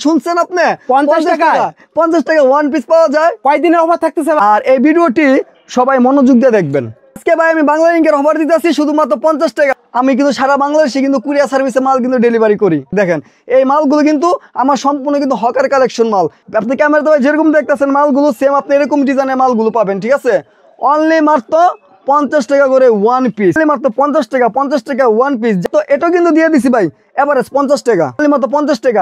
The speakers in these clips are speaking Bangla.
শুনছেন আপনি 50 টাকায় 50 টাকা ওয়ান পিস পাওয়া যায়। কয়দিনের অফার থাকতেছে? আর এই ভিডিওটি সবাই মনোযোগ দিয়ে দেখবেন। আজকে ভাই আমি বাংলা লিংকের অফার দিতেছি শুধুমাত্র 50 টাকা। আমি কিন্তু সারা বাংলাদেশে কিন্তু কুরিয়ার সার্ভিসে মাল কিন্তু ডেলিভারি করি। দেখেন এই মালগুলো কিন্তু আমার সম্পূর্ণ কিন্তু হকার কালেকশন মাল। আপনি ক্যামেরাতে ভাই যেরকম দেখতেছেন মালগুলো সেম আপনি এরকম ডিজাইনের মালগুলো পাবেন, ঠিক আছে? অনলি মাত্র 50 টাকা করে ওয়ান পিস, মাত্র 50 টাকা ওয়ান পিস। তো এটাও কিন্তু দিয়ে দিছি ভাই এভারেজ 50 টাকা, মাত্র 50 টাকা।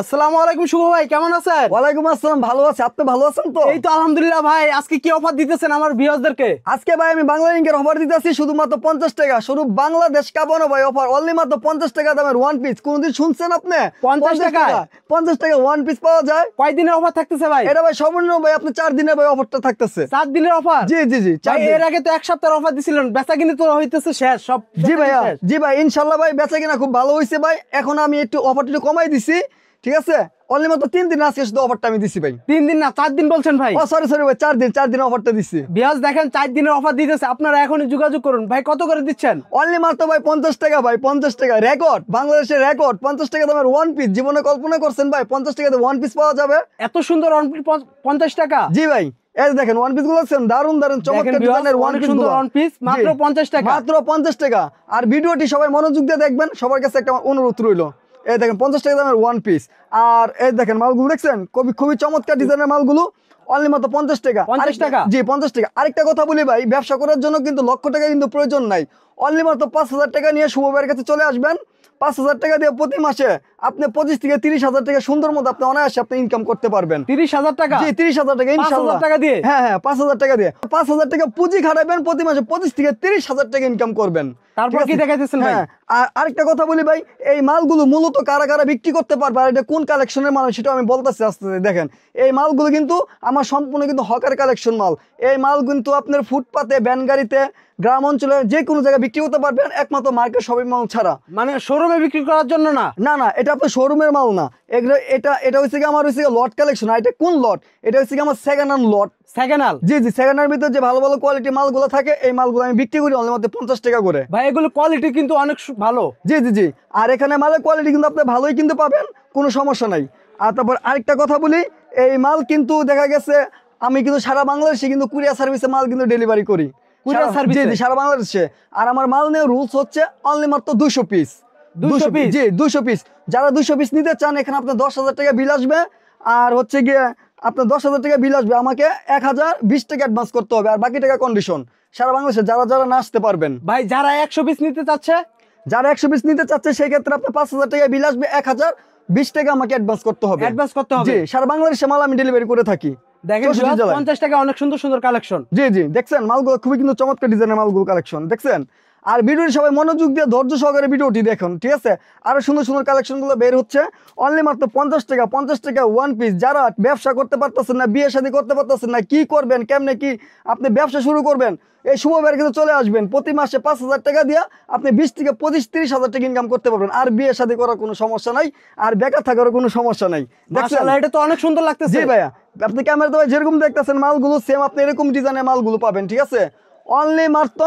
আসসালামু আলাইকুম শুভ ভাই, কেমন আছেন? ওয়ালাইকুম আসসালাম, ভালো আছি। আপনি ভালো আছেন তো? এই তো আলহামদুলিল্লাহ। ভাই আজকে কি অফার দিতেছেন আমার ভিউয়ারদেরকে? আজকে ভাই আমি বাংলা লিংকের অফার দিতেছি শুধুমাত্র 50 টাকা। শুধু বাংলাদেশ কাঁপানো ভাই অফার, অনলি মাত্র 50 টাকা দামের ওয়ান পিস। কোনদিন শুনছেন আপনি 50 টাকায় 50 টাকা ওয়ান পিস পাওয়া যায়? কয়দিনের অফার থাকতেছে ভাই? এটা ভাই সর্বনিম্ন ভাই আপনি 4 দিনের ভাই অফারটা থাকতেছে। 7 দিনের অফার? জি জি জি, 4 দিন। এর আগে তো এক সপ্তাহের অফার দিছিলেন, বেচা কিনে তো হইতেছে শেষ সব। জি ভাইয়া, জি ভাই ইনশাআল্লাহ ভাই বেচা কিনা খুব ভালো হইছে ভাই। এখন আমি একটু অফারটা একটু কমাই দিছি, ঠিক আছে? অনলি মাত্র 3 দিন আজকে শুধু অফারটা আমি দিছি ভাই। 3 দিন না 4 দিন বলছেন ভাই? ও সরি ভাই, 4 দিন অফারটা দিছি। ভিউয়ার্স দেখেন 4 দিনের অফার দিতেছে, আপনারা এখনই যোগাযোগ করুন। ভাই কত করে দিচ্ছেন? অনলি মাত্র ভাই 50 টাকা ভাই, 50 টাকা রেকর্ড, বাংলাদেশের রেকর্ড 50 টাকা দামের ওয়ান পিস। জীবনে কল্পনা করছেন ভাই 50 টাকাতে ওয়ান পিস পাওয়া যাবে? এত সুন্দর 50 টাকা? জি ভাই, এই দেখেন ওয়ান পিস গুলো দেখছেন, দারুন চমৎকার ডিজাইনের ওয়ান পিস গুলো। ওয়ান পিস মাত্র 50 টাকা, মাত্র 50 টাকা। আর ভিডিওটি সবাই মনোযোগ দিয়ে দেখবেন, সবার কাছে একটা অনুরোধ রইলো। এই দেখেন 50 টাকা দামের ওয়ান পিস। আর এই দেখেন মালগুলো দেখছেন খুবই চমৎকার ডিজাইনের মালগুলো, অনলি মাত্র 50 টাকা। 50 টাকা? জি 50 টাকা। আরেকটা কথা বলি ভাই, ব্যবসা করার জন্য কিন্তু লক্ষ টাকা কিন্তু প্রয়োজন নাই। অনলি মাত্র 5000 টাকা নিয়ে শুভ ভাইয়ের কাছে চলে আসবেন। 5000 টাকা দিয়ে প্রতি মাসে আপনি 25 থেকে 30,000 টাকা সুন্দর মতো আপনি অনায়াসে আপনি ইনকাম করতে পারবেন। 30,000 টাকা? জি 30,000 টাকা ইনশাআল্লাহ। 5,000 টাকা দিয়ে? হ্যাঁ 5,000 টাকা দিয়ে। 5,000 টাকা পুঁজি খাটাবেন, প্রতি মাসে 25 থেকে 30,000 টাকা ইনকাম করবেন। তারপর কি দেখাইতেছেন ভাই? আর আরেকটা কথা বলি ভাই, এই মালগুলো মূলত কারা বিক্রি করতে পারবে আর এটা কোন কালেকশনের মাল সেটা আমি বলতেছি আস্তে আস্তে। দেখেন এই মালগুলো কিন্তু আমার সম্পূর্ণ কিন্তু হকার কালেকশন মাল। এই মাল কিন্তু আপনার ফুটপাতে, ভ্যান গাড়িতে, গ্রাম অঞ্চলে যে কোনো জায়গায় বিক্রি করতে পারবেন, একমাত্র মার্কেট শপিং মল ছাড়া। মানে শোরুমে বিক্রি করার জন্য না? না, এটা আপনার শোরুমের মাল না। এটা হচ্ছে আমার হচ্ছে লট কালেকশন। এটা কোন লট? এটা হচ্ছে আমার second hand lot. Second hand? জি জি, সেকেন্ড হ্যান্ড ভিতরে যে ভালো কোয়ালিটি মালগুলো থাকে এই মালগুলো আমি বিক্রি করি অনলি মাত্র 50 টাকা করে। ভাই এগুলো কোয়ালিটি কিন্তু অনেক ভালো। জি জি জি, আর এখানে মালের কোয়ালিটি কিন্তু আপনি ভালোই কিন্তু পাবেন, কোনো সমস্যা নাই। আর তারপর আরেকটা কথা বলি, এই মাল কিন্তু দেখা গেছে আমি কিন্তু সারা বাংলাদেশে কিন্তু কুরিয়ার সার্ভিসে মাল কিন্তু ডেলিভারি করি। Courier service? জি জি, সারা বাংলাদেশে। আর আমার মাল নেওয়ার রুলস হচ্ছে অনলি মাত্র 200 পিস। 200 পিস? জি 200 পিস। যারা 200 পিস নিতে চান এখানে আপনার 10,000 টাকা বিল আসবে। আর হচ্ছে গিয়ে আপনার 10,000 টাকা বিল আসবে, আমাকে 1020 টাকা অ্যাডভান্স করতে হবে, আর বাকি টাকা কন্ডিশন। সারা বাংলাদেশে যারা না আসতে পারবেন। ভাই যারা 100 পিস নিতে চাচ্ছে? যারা 100 পিস নিতে চাচ্ছে সেই ক্ষেত্রে আপনার 5,000 টাকা বিল আসবে, 1020 টাকা আমাকে অ্যাডভান্স করতে হবে। জি, সারা বাংলাদেশে মাল আমি ডেলিভারি করে থাকি। দেখেন 50 টাকা অনেক সুন্দর কালেকশন। জি জি, দেখছেন মালগুলো খুবই কিন্তু চমৎকার ডিজাইনের মালগুলো কালেকশন দেখছেন। আর ভিডিওটি সবাই মনোযোগ দিয়ে ধৈর্য সহকারে ভিডিওটি দেখুন, ঠিক আছে? আরো সুন্দর কালেকশন গুলো বের হচ্ছে, অনলি মাত্র 50 টাকা ওয়ান পিস। যারা ব্যবসা করতে পারতেছেন না, বিয়ে শাদী করতে পারতেছেন না, কি করবেন, কেমনে কি আপনি ব্যবসা শুরু করবেন, এই শুভ ভাইয়ের কাছে চলে আসবেন। প্রতি মাসে 5,000 টাকা দিয়ে আপনি 20 থেকে 25-30,000 টাকা ইনকাম করতে পারবেন। আর বিয়ে শাদী করার কোনো সমস্যা নাই, আর বেকার থাকার কোনো সমস্যা নাই। মাশাআল্লাহ, এটা তো অনেক সুন্দর লাগতেছে। জি ভাইয়া, আপনি ক্যামেরাতে ভাই যেরকম দেখতেছেন মালগুলো সেম আপনি এরকম ডিজাইনের মালগুলো পাবেন, ঠিক আছে? অনলি মাত্র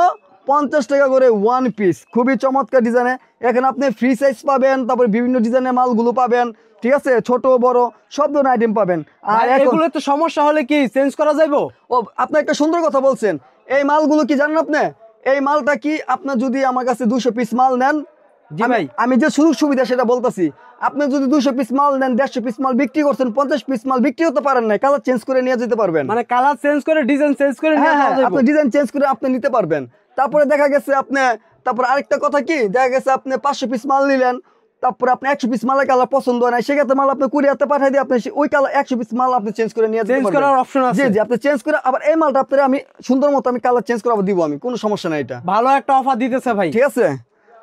50 টাকা করে ওয়ান পিস, খুবই চমৎকার ডিজাইনে। এখানে আপনি ফ্রি সাইজ পাবেন, তারপর বিভিন্ন ডিজাইনের মালগুলো পাবেন, ঠিক আছে? ছোট বড় সব ধরনের আইটেম পাবেন। আর এগুলো তো সমস্যা হলে কি চেঞ্জ করা যাবে? ও আপনি একটা সুন্দর কথা বলছেন। এই মালগুলো কি জানেন আপনি? এই মালটা কি আপনি যদি আমার কাছে 200 পিস মাল নেন, জি ভাই, আমি যে সুযোগ সুবিধা সেটা বলতেছি। আপনি যদি 200 পিস মাল নেন, 150 পিস মাল বিক্রি করছেন, 50 পিস মাল বিক্রি করতে পারেন না, কালার চেঞ্জ করে নিয়ে যেতে পারবেন। মানে কালার চেঞ্জ করে, ডিজাইন চেঞ্জ করে নিয়ে হ্যাঁ, যাবে? আপনি ডিজাইন চেঞ্জ করে আপনি নিতে পারবেন। তারপরে দেখা গেছে তারপর আরেকটা কথা কি, দেখা গেছে আপনি 500 পিস মাল নিলেন, তারপরে আপনি 100 পিস মালের কালার পছন্দ হয় না, সেক্ষেত্রে মাল আপনি কুরিয়ারতে পাঠিয়ে দিয়ে আপনি ওই কালার 100 পিস মাল আপনি চেঞ্জ করে নিয়ে যেতে পারবেন। চেঞ্জ করার অপশন আছে? জি জি, আপনি চেঞ্জ করে আবার এই মালটা আপনার আমি সুন্দর মতো আমি কালার চেঞ্জ করে দিব, আমি কোনো সমস্যা নাই। এটা ভালো একটা অফার দিতেছে ভাই, ঠিক আছে?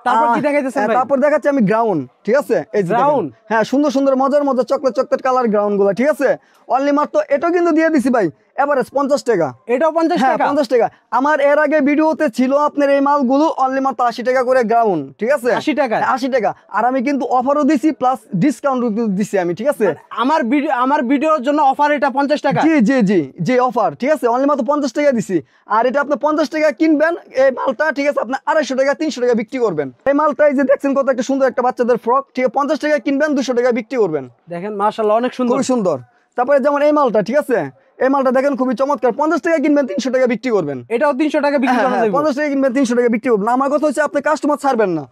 তারপর কি দেখাইতেছেন ভাই? তারপর দেখাচ্ছি আমি গ্রাউন্ড, ঠিক আছে? এই গ্রাউন্ড, হ্যাঁ সুন্দর মজার কালার গ্রাউন্ড গুলো, ঠিক আছে? অনলি মাত্র এটাও কিন্তু দিয়ে দিছি ভাই এভারেজ 50 টাকা। এটাও 50 হ্যাঁ টাকা। 50 টাকা। আমার এর আগে ভিডিওতে ছিল আপনার এই মালগুলো অনলি মাত্র 80 টাকা করে গ্রাউন্ড, ঠিক আছে? 80 টাকায়? 80 টাকা। আর আমি কিন্তু অফারও দিছি প্লাস ডিসকাউন্ট দিছি আমি, ঠিক আছে? আমার ভিডিওর জন্য অফার এটা 50 টাকা। জি জি জি জি অফার, ঠিক আছে? অনলি মাত্র 50 টাকা দিছি। আর এটা আপনি 50 টাকা কিনবেন এই মালটা, ঠিক আছে? আপনি 250 টাকা 300 টাকা বিক্রি করবেন। এই মালটা এই যে দেখছেন কত একটা সুন্দর একটা বাচ্চাদের ফ্রক, ঠিক আছে? 50 টাকা কিনবেন 200 টাকা বিক্রি করবেন। দেখেন মাশাআল্লাহ অনেক সুন্দর। খুবই সুন্দর। তারপরে যেমন এই মালটা, ঠিক আছে? এই মালটা দেখেন খুবই চমৎকার, 50 টাকা কিনবেন 300 টাকা বিক্রি করবেন। এটাও 300 টাকা বিক্রি করা যাবে। 50 টাকা কিনবেন 300 টাকা বিক্রি করবেন। আমার কথা হচ্ছে আপনি কাস্টমার ছাড়বেন না।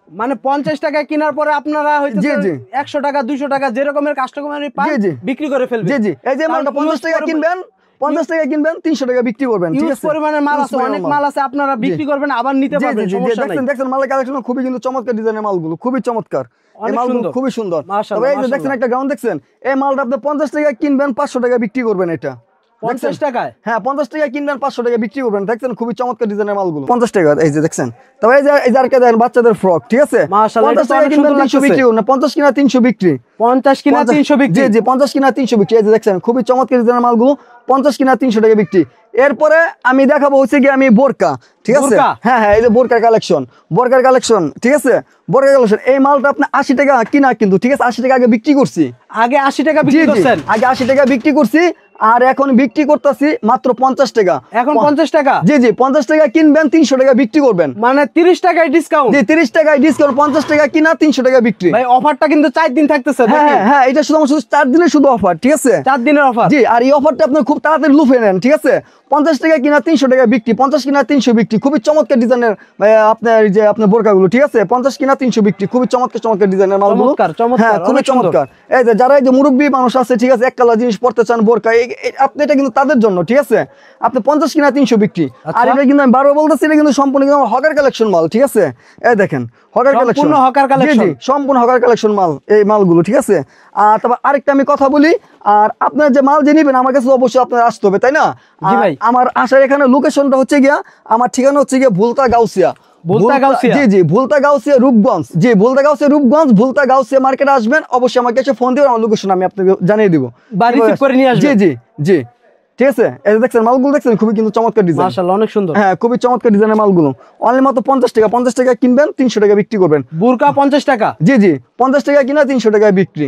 মানে 50 টাকা কেনার পরে আপনারা হয়তো জি, জি। 100 টাকা 200 টাকা যে রকমের কাস্টমারই পান জি, জি। বিক্রি করে ফেলবে। জি জি এই যে মালটা 50 টাকা কিনবেন 50 টাকা কিনবেন 300 টাকা বিক্রি করবেন, ঠিক ইউজ আছে? পরিমাণের মাল আছে, Huge অনেক পরিমাণের মাল আছে, আপনারা বিক্রি করবেন আবার নিতে জি, পারবেন, জি, জি, সমস্যা নাই। দেখছেন মালের কালেকশন খুবই কিন্তু চমৎকার ডিজাইনের মালগুলো, খুবই চমৎকার। এই অনেক মালগুলো সুন্দর। খুবই সুন্দর। মাশাআল্লাহ, তবে এই যে দেখছেন মাশাআল্লাহ। একটা গ্রাউন্ড দেখছেন, এই মালটা আপনি 50 টাকা কিনবেন 500 টাকা বিক্রি করবেন। এটা 50 টাকায়? হ্যাঁ 50 টাকা কিনবেন 500 টাকা বিক্রি করবেন। দেখছেন খুবই চমৎকার ডিজাইনের মালগুলো 50 টাকা। এই যে দেখছেন, তবে এই যে আরেকটা দেখেন বাচ্চাদের ফ্রক, ঠিক আছে? মাশাআল্লাহ, 50 এটা তো টাকা অনেক কিনবেন সুন্দর 300 লাগতেছে। বিক্রি করবেন, 50 কিনা 300 বিক্রি। 50 কিনা 300 বিক্রি। জি জি 50 কিনা 300 বিক্রি। এই যে দেখছেন খুবই চমৎকার ডিজাইনের মালগুলো 50 কিনা 300 টাকা বিক্রি। এরপরে আমি দেখাবো হচ্ছে কি আমি বোরকা, ঠিক আছে? বোরকা? হ্যাঁ হ্যাঁ এই যে বোরকার কালেকশন, ঠিক আছে? বোরকার কালেকশন এই মালটা আপনি 80 টাকা কিনা কিন্তু, ঠিক আছে? 80 টাকা আগে বিক্রি করছি। আগে 80 টাকা জি বিক্রি জি করছেন, আগে 80 টাকা বিক্রি করছি, আর এখন বিক্রি করতেছি মাত্র 50 টাকা। এখন 50 টাকা। জি জি 50 টাকা কিনবেন 300 টাকা বিক্রি করবেন। মানে 30 টাকায় ডিসকাউন্ট। জি 30 টাকায় ডিসকাউন্ট, 50 টাকা কিনা 300 টাকা বিক্রি। ভাই অফারটা কিন্তু 4 দিন থাকতেছে। হ্যাঁ হ্যাঁ হ্যাঁ এটা শুধু 4 দিনের শুধু অফার, ঠিক আছে? 4 দিনের অফার। জি আর এই অফারটা আপনি খুব তাড়াতাড়ি লুফে নেন, ঠিক আছে? 50 টাকা কিনা 300 টাকা বিক্রি, 50 কিনা 300 বিক্রি। খুবই চমৎকার ডিজাইনের আপনার এই যে আপনার বোরকাগুলো, ঠিক আছে? 50 কিনা 300 বিক্রি। খুবই চমৎকার ডিজাইনের মালগুলো। চমৎকার, চমৎকার, হ্যাঁ খুবই অনেক সুন্দর। চমৎকার। এই যে যারা এই যে মুরব্বী মানুষ আছে, ঠিক আছে? এক কালার জিনিস পড়তে চান বোরকা, আপনি এটা কিন্তু তাদের জন্য, ঠিক আছে? আপনি 50 কিনা 300 বিক্রি। আর এটা কিন্তু আমি বারবার বলতেছি, এটা কিন্তু সম্পূর্ণ কিন্তু হকার কালেকশন মাল, ঠিক আছে? এই দেখেন হকার কালেকশন, সম্পূর্ণ হকার কালেকশন। জি জি সম্পূর্ণ হকার কালেকশন মাল, এই মালগুলো, ঠিক আছে? আর তারপর আরেকটা আমি কথা বলি, আর আপনার যে মাল যে নিবেন আমার কাছে তো অবশ্যই আপনার আসতে হবে, তাই না? জি আর ভাই। আমার আসার এখানে লোকেশনটা হচ্ছে গিয়া, আমার ঠিকানা হচ্ছে গিয়া ভুলতা গাউসিয়া। ভুলতা গাউসিয়া? জি জি ভুলতা গাউসিয়া রূপগঞ্জ। জি ভুলতা গাউসিয়া মার্কেটে আসবেন, অবশ্যই আমাকে এসে ফোন দিবেন, আমার লোকেশন আমি আপনাকে জানিয়ে দিব বা রিসিভ করে নিয়ে আসবেন। জি জি জি ঠিক আছে? এই যে দেখছেন মালগুলো দেখছেন খুবই কিন্তু চমৎকার ডিজাইন। মাশাআল্লাহ অনেক সুন্দর। হ্যাঁ খুবই চমৎকার ডিজাইনের মালগুলো। অনলি মাত্র 50 টাকা কিনবেন 300 টাকা বিক্রি করবেন। বুরকা 50 টাকা। জি জি 50 টাকা কিনা 300 টাকায় বিক্রি।